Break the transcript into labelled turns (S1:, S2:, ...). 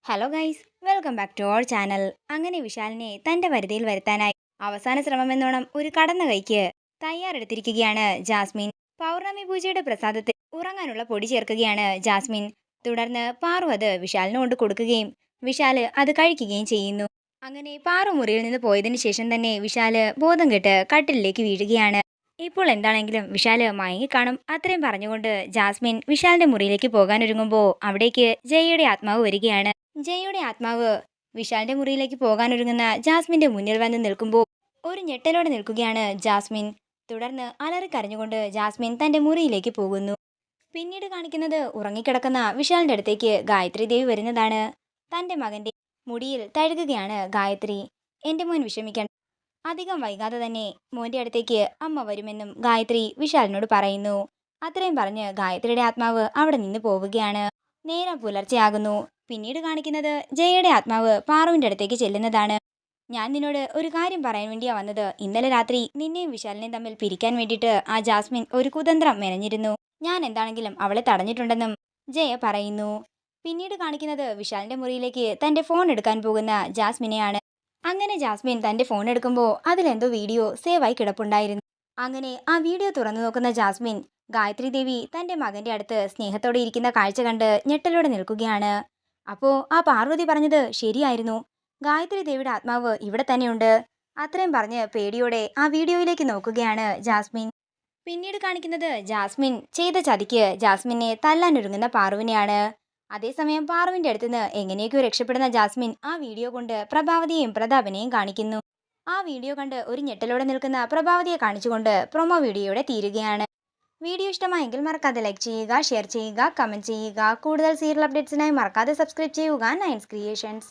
S1: Hello guys, welcome back to our channel. അങ്ങനെ വിശാലിനെ തന്റെ വരുതിയിൽ വരുത്താനായി അവസാന ശ്രമമെന്നോണം ഒരു കടന്ന കൈക്ക് തയ്യാറെടുത്തിരിക്കുകയാണ് ജാസ്മിൻ. പൗർണമി പൂജയുടെ പ്രസാദത്തിൽ ഉറങ്ങാനുള്ള പൊടി ചേർക്കുകയാണ് ജാസ്മിൻ. തുടർന്ന് പാറു അത് വിശാലിന് കൊണ്ട് കൊടുക്കുകയും വിശാല് അത് കഴിക്കുകയും ചെയ്യുന്നു. അങ്ങനെ പാറു മുറിയിൽ നിന്ന് പോയതിനു ശേഷം തന്നെ വിശാല് ബോധം കെട്ട് കട്ടിലിലേക്ക് വീഴുകയാണ്. ഇപ്പോൾ എന്താണെങ്കിലും വിശാല് മയങ്ങിക്കാണും. അത്രയും പറഞ്ഞുകൊണ്ട് ജാസ്മിൻ വിശാലിന്റെ മുറിയിലേക്ക് പോകാൻ ഒരുങ്ങുമ്പോൾ അവിടേക്ക് ജയയുടെ ആത്മാവ് വരികയാണ്. ജയയുടെ ആത്മാവ് വിശാലിന്റെ മുറിയിലേക്ക് പോകാനൊരുങ്ങുന്ന ജാസ്മിന്റെ മുന്നിൽ വന്ന് നിൽക്കുമ്പോൾ ഒരു ഞെട്ടലോടെ നിൽക്കുകയാണ് ജാസ്മിൻ. തുടർന്ന് അലറിക്കരഞ്ഞുകൊണ്ട് ജാസ്മിൻ തന്റെ മുറിയിലേക്ക് പോകുന്നു. പിന്നീട് കാണിക്കുന്നത് ഉറങ്ങിക്കിടക്കുന്ന വിശാലിന്റെ അടുത്തേക്ക് ഗായത്രി ദേവി വരുന്നതാണ്. തന്റെ മകന്റെ മുടിയിൽ തഴുകുകയാണ് ഗായത്രി. എന്റെ മോൻ വിഷമിക്കണം, അധികം വൈകാതെ തന്നെ മോന്റെ അടുത്തേക്ക് അമ്മ വരുമെന്നും ഗായത്രി വിശാലിനോട് പറയുന്നു. അത്രയും പറഞ്ഞ് ഗായത്രിയുടെ ആത്മാവ് അവിടെ നിന്ന് പോവുകയാണ്. നേരം പുലർച്ചെയാകുന്നു. പിന്നീട് കാണിക്കുന്നത് ജയയുടെ ആത്മാവ് പാറുവിന്റെ അടുത്തേക്ക് ചെല്ലുന്നതാണ്. ഞാൻ നിന്നോട് ഒരു കാര്യം പറയാൻ വേണ്ടിയാ വന്നത്. ഇന്നലെ രാത്രി നിന്നെയും വിശാലിനെയും തമ്മിൽ പിരിക്കാൻ വേണ്ടിയിട്ട് ആ ജാസ്മിൻ ഒരു കുതന്ത്രം മെനഞ്ഞിരുന്നു. ഞാൻ എന്താണെങ്കിലും അവളെ തടഞ്ഞിട്ടുണ്ടെന്നും ജയ പറയുന്നു. പിന്നീട് കാണിക്കുന്നത് വിശാലിന്റെ മുറിയിലേക്ക് തന്റെ ഫോൺ എടുക്കാൻ പോകുന്ന ജാസ്മിനെയാണ്. അങ്ങനെ ജാസ്മിൻ തന്റെ ഫോൺ എടുക്കുമ്പോൾ അതിലെന്തോ വീഡിയോ സേവായി കിടപ്പുണ്ടായിരുന്നു. അങ്ങനെ ആ വീഡിയോ തുറന്നു നോക്കുന്ന ജാസ്മിൻ ഗായത്രി ദേവി തന്റെ മകന്റെ അടുത്ത് സ്നേഹത്തോടെ ഇരിക്കുന്ന കാഴ്ച കണ്ട് ഞെട്ടലോടെ നിൽക്കുകയാണ്. അപ്പോ ആ പാർവതി പറഞ്ഞത് ശരിയായിരുന്നു. ഗായത്രി ദേവിയുടെ ആത്മാവ് ഇവിടെ തന്നെയുണ്ട്. അത്രയും പറഞ്ഞ് പേടിയോടെ ആ വീഡിയോയിലേക്ക് നോക്കുകയാണ് ജാസ്മിൻ. പിന്നീട് കാണിക്കുന്നത് ജാസ്മിൻ ചെയ്ത ചതിക്ക് ജാസ്മിനെ തല്ലാനൊരുങ്ങുന്ന പാറുവിനെയാണ്. അതേസമയം പാറുവിന്റെ അടുത്തുനിന്ന് എങ്ങനെയൊക്കെയോ രക്ഷപ്പെടുന്ന ജാസ്മിൻ ആ വീഡിയോ കൊണ്ട് പ്രഭാവതിയെയും പ്രതാപനെയും കാണിക്കുന്നു. ആ വീഡിയോ കണ്ട് ഒരു ഞെട്ടലോടെ നിൽക്കുന്ന പ്രഭാവതിയെ കാണിച്ചുകൊണ്ട് പ്രൊമോ വീഡിയോയുടെ തീരുകയാണ്. വീഡിയോ ഇഷ്ടമായെങ്കിൽ മറക്കാതെ ലൈക്ക് ചെയ്യുക, ഷെയർ ചെയ്യുക, കമന്റ് ചെയ്യുക. കൂടുതൽ സീരിയൽ അപ്ഡേറ്റ്സിനായി മറക്കാതെ സബ്സ്ക്രൈബ് ചെയ്യുക നയൻസ് ക്രിയേഷൻസ്.